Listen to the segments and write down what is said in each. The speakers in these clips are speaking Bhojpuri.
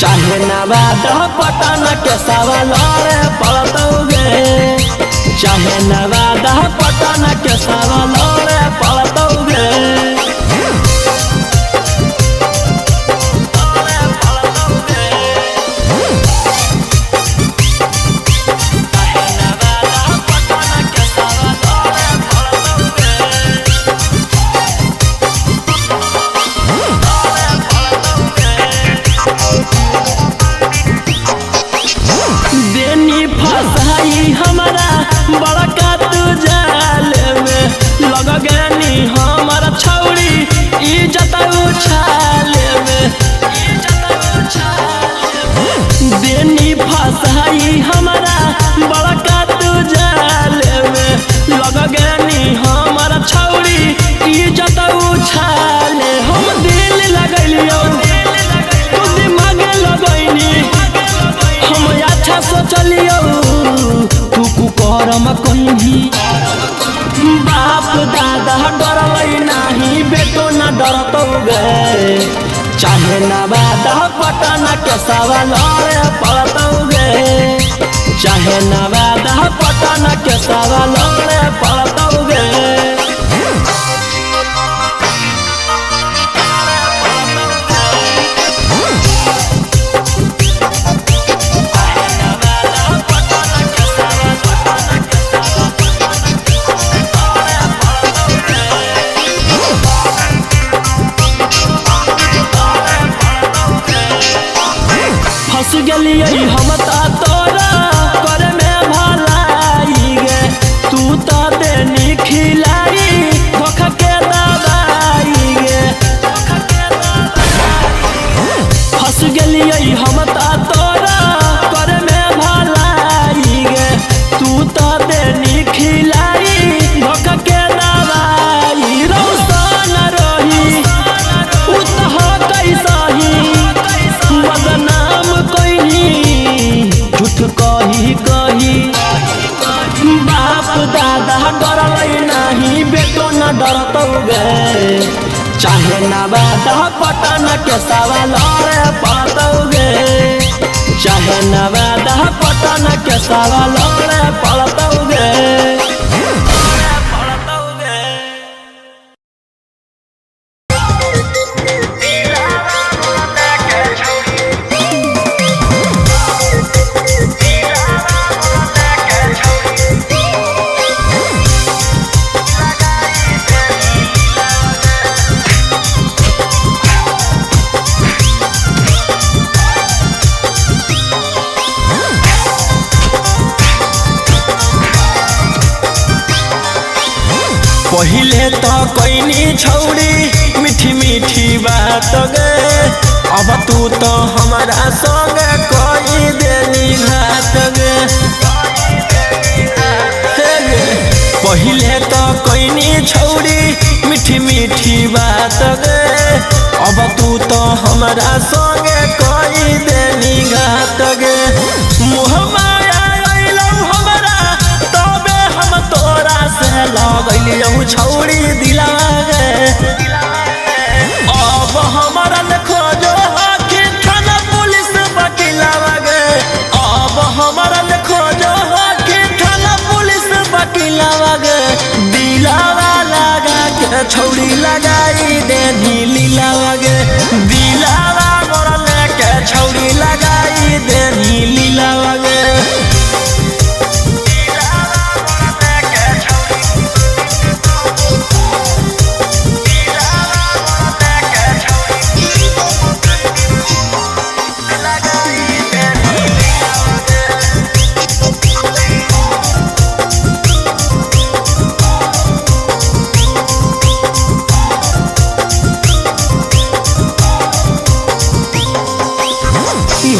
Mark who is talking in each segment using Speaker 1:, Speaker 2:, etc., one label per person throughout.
Speaker 1: चाहे नवादा पटना के सवाल पड़तौगे, चाहे नवादा पटना के सवाल पड़तौगे। हमारा बड़का तू जाल में लग गनी हमारा छौड़ी इज्जत उछाल में, देनी फसाई हमारा बड़का तू जाल में लग गनी हमारा छौड़ी इज्जत उछाल। हम दिल लगलियो तू दिमाग लगैनी, हम अच्छा सोचलियो करम कहीं बाप दादा डरलै नहीं बेटो न डरतौगे। चाहे नवादा पटना के सवाल पड़तौगे, चाहे नवादा पटना के सवाल पड़तौगे। फंस गलिए हम तोरा करे में भलाई गे, तू तो देनी खिलाई धोखा के दवाई गे। फंस गलिए हम तोरा करे में भलाई गे, तू तो देनी खिलाई धोखा के दवाई। रौशन रही उतह कैसही बदनाम झूठ कही कही बाप दादा डरलै नहीं बेटो न डरतौगे। चाहे नवादा पटना के सवाल पड़तौगे, चाहे नवादा पटना के सवाल पड़तौगे। पहिले तो कोइनी छौड़ी मीठी मीठी बात गे, अब तू तो हमारा संग कोई देनी घात गे। पहिले तो कोइनी छौड़ी मीठी मीठी बात गे, अब तू तो हमारा संग कोई देनी घात गे। मुँह माया अइलौ हमरा तबे हम तोरा से लगलियो छौड़ी दिला गे। अब हमारा खोजो आखिर थाना पुलिस वकीलवा गे, अब हमारा खोजो आखिर थाना पुलिस वकीलवा गे। दिलावा लगा के छौड़ी लगाई देनी लीलावा गे, दिलावा मोरा लेके छौड़ी लगाई देनी लीलावा गे।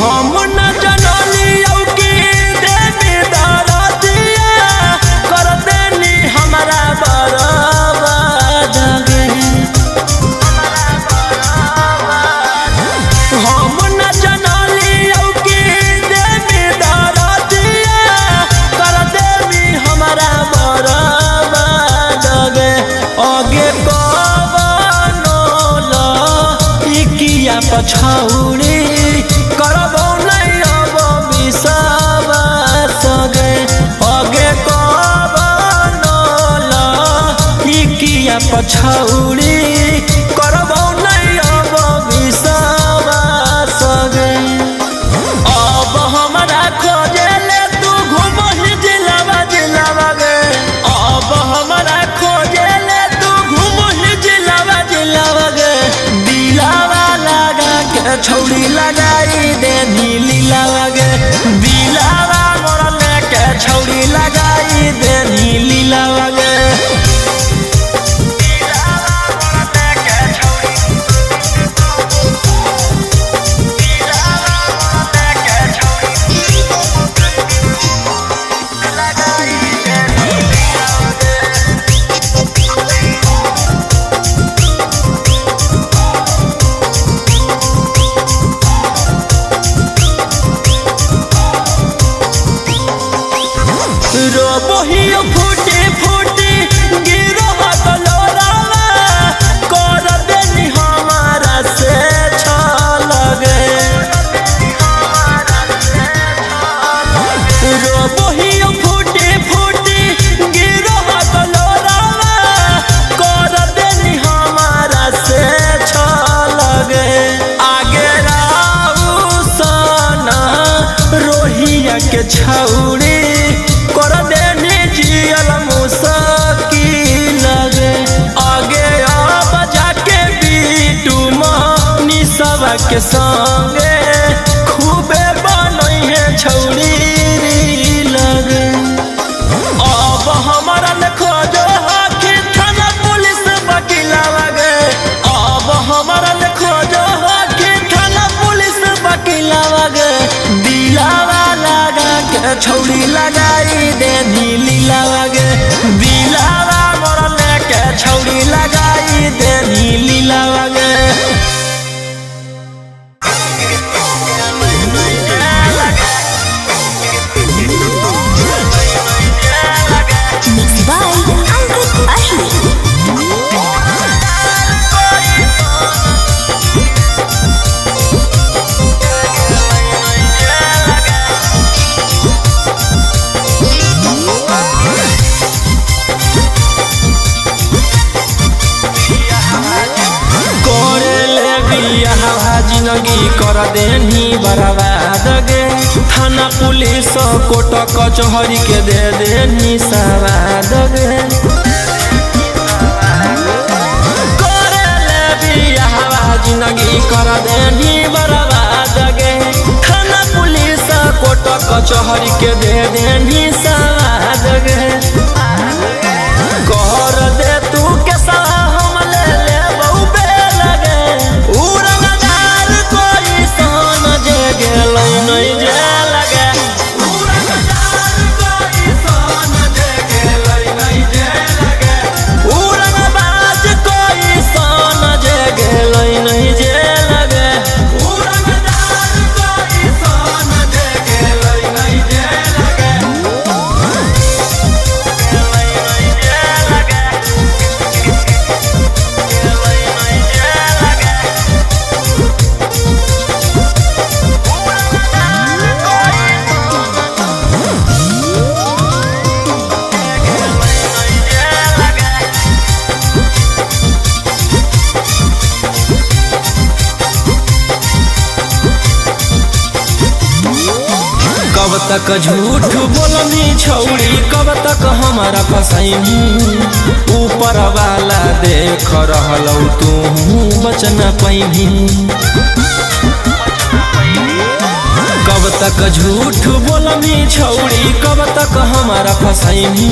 Speaker 1: हम न जनलियो कि देवी दरदिया कर देनी हमारा बर्बाद गे। हम न जनलियो कि देवी दरदिया कर देनी हमारा बर्बाद गे। आगे कवनो ल इकिया पछौड़ी पछौड़ी करबौ नहीं अब विश्वास गे। अब हमरा खोजेले तू घूमही जिलावा जिलावा गे। अब हमरा खोजेले तू घूमही जिलावा जिलावा गे। दिलावा लगा के छौड़ी लगाई दे नीलीलावा गे। दिलावा मोर लेके छौड़ी लगाई दे नीलीलावा गे। रोबोहियो फूटी फूटी गिरो गलोरावा कर देनी हमारा से छलगे। रोबोहियो फूटी फूटी गिरो गलोरावा कर देनी हमारा से छलगे। आगे राऊ सना रोहिया के छौड़ी कर देनी जियल मुश्किल गे। आगे अब जाके बीटू मनी सब के संगे खूबे बनई है छौड़ी लगे। अब हमारा खोजो हाथी थाना पुलिस वकीलावा गे। अब हमारा खोजो हाथी थाना पुलिस वकीलावा गे। दिलावा लगा के छौड़ी लगाई दे नीलीलावा गे। दिलावा मोर लेके छौड़ी लगाई दे नीलीलावा गे।
Speaker 2: Mixed by Ankit Ahmed.
Speaker 1: जिंदगी कर देनी बर्बाद गे। थाना पुलिस कोर्ट कचहरी के दे देनी सवाद गे। जिंदगी कर देनी बर्बाद गे। थाना पुलिस कोर्ट कचहरी के दे देनी सवाद गे। कर दे तू के हम ले ले बहुबे लगे। उड़नदार कोई सोन जे गेलै नहीं जे लगे। उड़नदार कोई सोन जे गेलै नहीं जे लगे। उड़नबाज कोई सोन जे गेलै नहीं जे लगे। उड़नदार कोई सोन जे गेलै नहीं जे लगे। कब तक झूठ बोलनी छौड़ी कब तक हमारा फसैनी। ऊपर वाला देख रहलौ तू बच न पैनी। कब तक झूठ बोलनी छौड़ी कब तक हमारा फसैनी।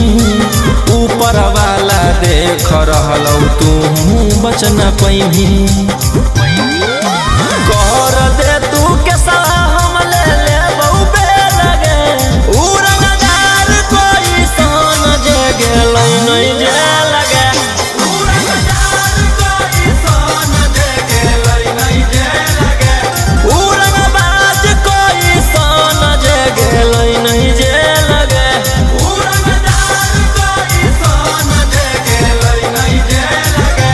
Speaker 1: ऊपर वाला देख रहलौ तू बच न पैनी। कर दे तू के हम ले ले बहुबे लगे। उड़नदार कोई सोन जे गेलै नहीं जे लगे। उड़नदार कोई सोन जे गेलै नहीं जे लगे। उड़नबाज कोई सोन जे गेलै नहीं जे लगे। उड़नदार कोई सोन जे गेलै नहीं जे लगे।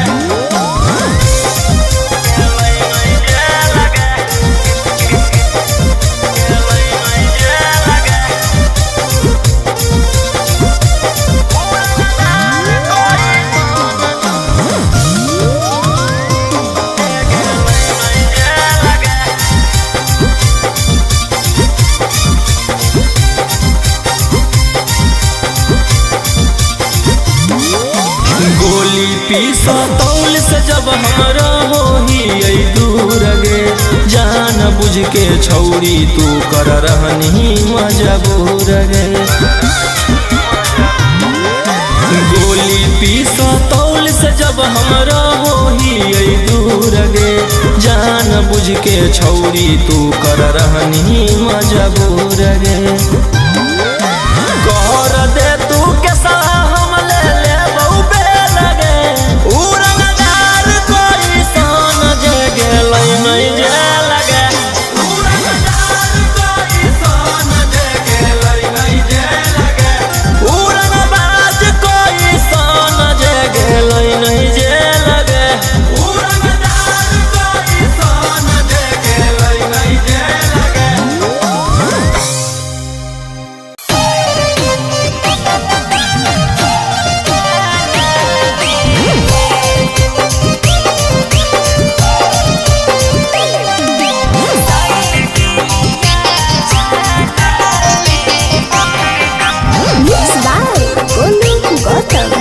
Speaker 1: पुलिस जब हमरा हो ही दूर गे जान बुझ के छौरी तू कर रहनी मजबूर गे गोली पीसा तौल से जब हमरा हो ही दूर गे जान बुझ के छौरी तू कर रहनी मजबूर गे कर दे तू कैसा हम ले बहुबे लगे उड़नदार कोई सन जगे नहीं जे लगे उड़नदार कोई सन जगे नहीं जे लगे उड़नबाज कोई सन जगे नहीं जे लगे उड़नदार कोई सन जगे नहीं जे लगे
Speaker 2: Mixed by Golu Gautam.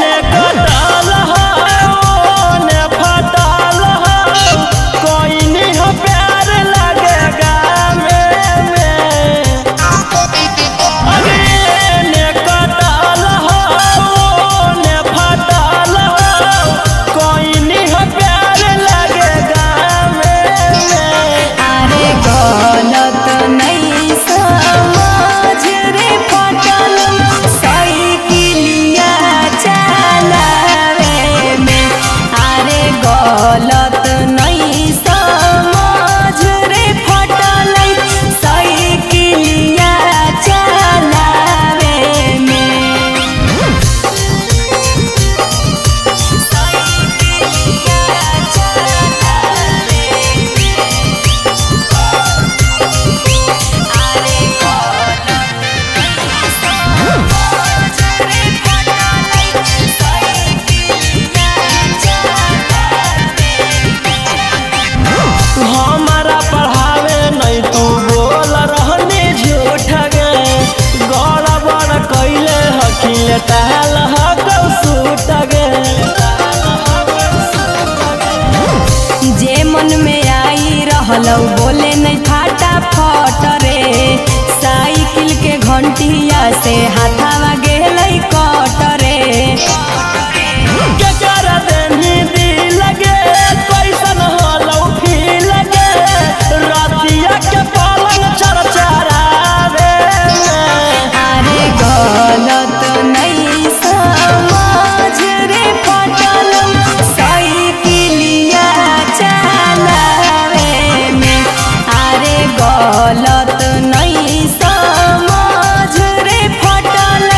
Speaker 1: ने कटाल ने फटाल कोई नहीं हो प्यार लगेगा में अरे ने कटाल ने फटाल कोई नहीं हो प्यार लगेगा में
Speaker 2: अरे गलत नहीं समझ रे पटल साइकिलिया चलावे में अरे गलत नहीं समझ रे पटल साइकिलिया चलावे में साइकिलिया चलावे अरे
Speaker 1: हमारा पढ़ावे नहीं तू बोल रहनी झूठ गे गड़बड़ कैले हकील टहल सूट गे
Speaker 2: जे मन में आई रहलौ बोले नहीं फाटा फट रे साइकिल के घंटिया से हाथावा गेलै कट रे
Speaker 1: के कर देनी दी लगे कैसन हलौ फी लगे रातिया के पलंग चरचरावे
Speaker 2: अरे गलत नहीं समझ रे पटल साइकिलिया चलावे में अरे गलत नहीं समझ रे पटल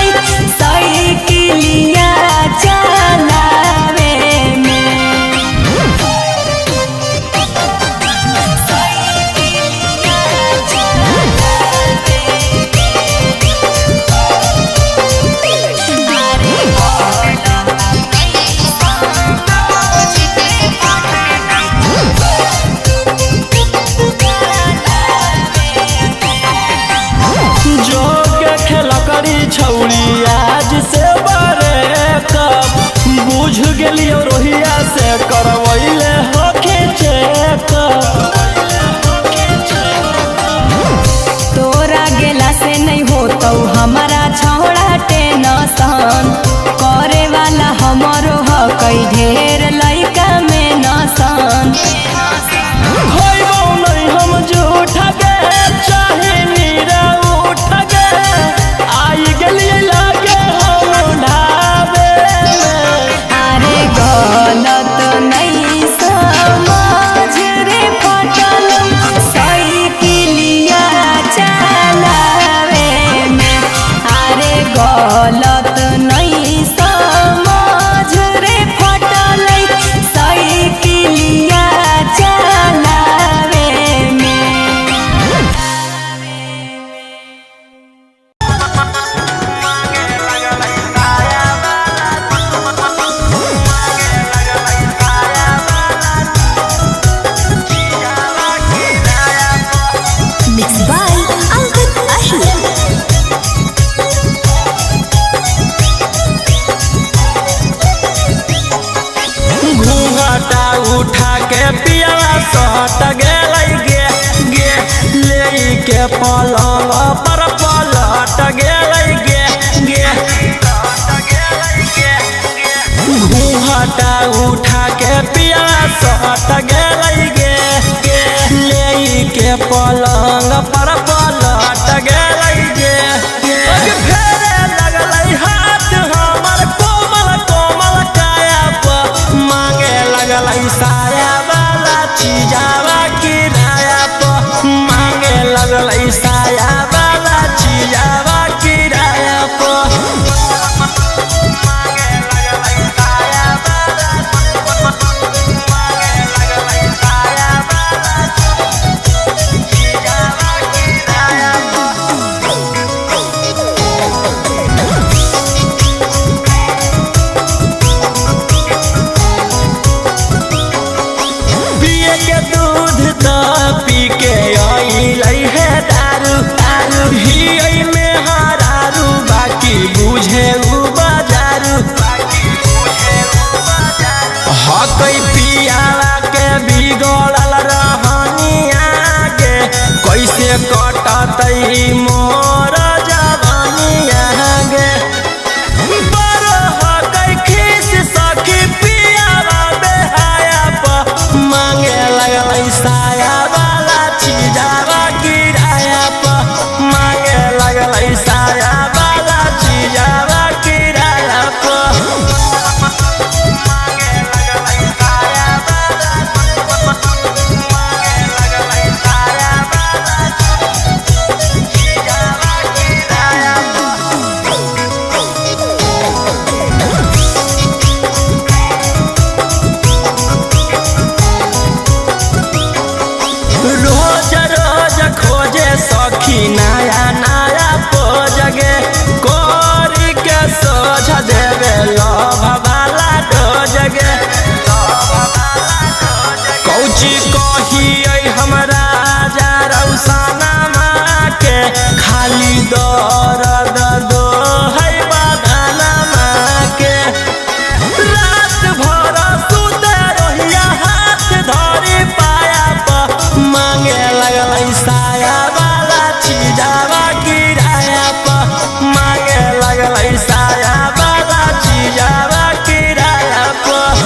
Speaker 1: घूंघटा उठा के पिया सट गेलै गे ले के पलंग पर पलट गेलै गे फेरे लगलै हाथ हमर कोमल कोमल काया पर मांगे लगलै साया वाला चीजावा किराया पर मांगे लगलै साया वाला चीजावा किराया पर पी के आई है दारू दारू ही में हरारू बाकी बुझे बाजारू हकई पियाला के बिगड़ल रहनिया गे कैसे कटतई मोर जवानिया गे बड़ हकई खीस सखी पियाला बेहाया पर मांगे लगलै साया चीजावा किराया पर मांगे लगलै साया वाला चीजावा किराया पर मांगे लगलै साया वाला मांगे लगलै साया वाला चीजावा किराया खोजे सखी नया नया पोजगे कोरी के सोझ देवे लभ वाला डोजगे कौची कहिए हमरा रौसाना माँ के खाली दर्द दो है बदना माँ के रात भर सुते रहिया हाथ धरी पाया पर मांगे लगलै साया वाला चीजावा किराया पर मांगे लगलै साया वाला चीजावा किराया पर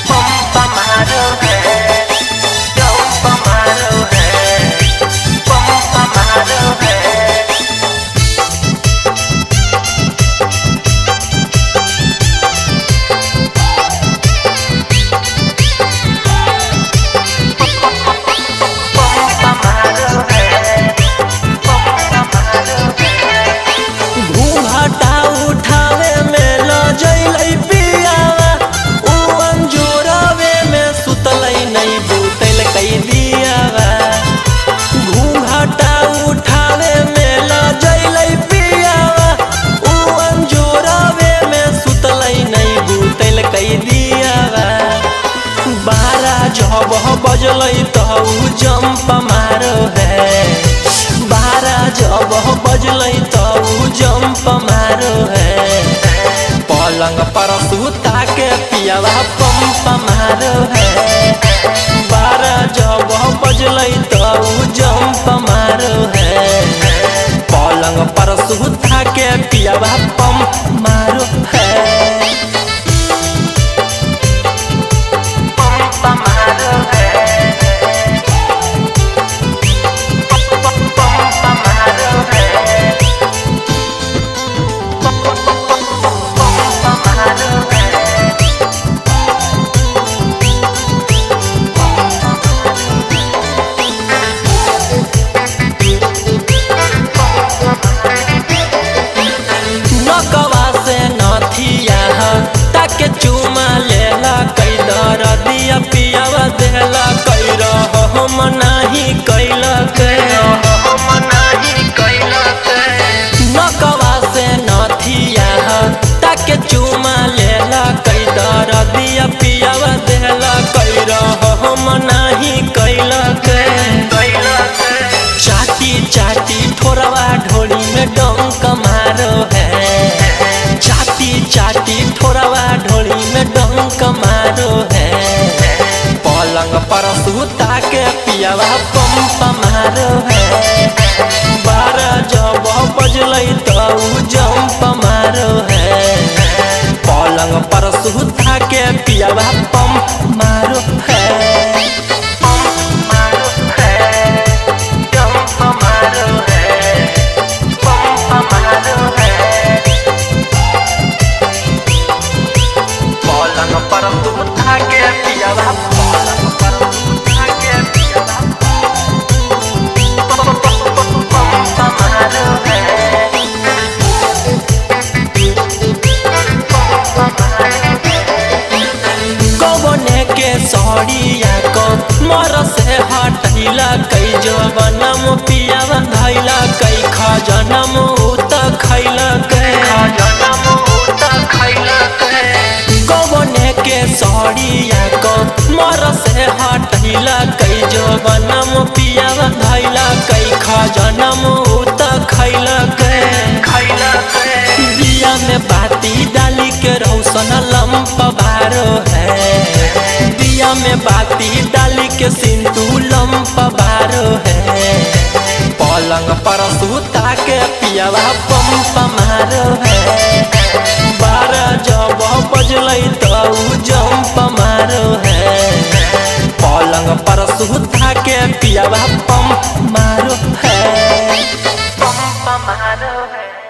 Speaker 1: पंपा मारो है पंपा मारो है पंपा मारो है बजलै तऊ जंप मारो है बारा जब बजलै तऊ जंप मारो है पलंग पर सुता के पियावा पंप मारो है बारा जब बजलै तऊ जंप मारो है पलंग पर सुता के पियावा पंप मारो है पियावा पंप मारो है बारह जब जंप मारो है। पलंग पर सुता के पियावा पंप मारो है। सड़िया को मर से हटैला कई जवनम पियावा धैला कई खजनम उत खैला कवने के सड़िया को मर से हटैला कई जवनम पियावा धैला कई खजनम उत खैला दिया में बाती डाली के रौशन लंप बारो है। दिया में बाती डाली के सिंदूर लंप बारो है। पलंग पर सुता के पियावा पंप मारो है। 12 जब बजलै तो जंप मारो है। पलंग पर सुता के पियावा पंप मारो है। पंप मारो है।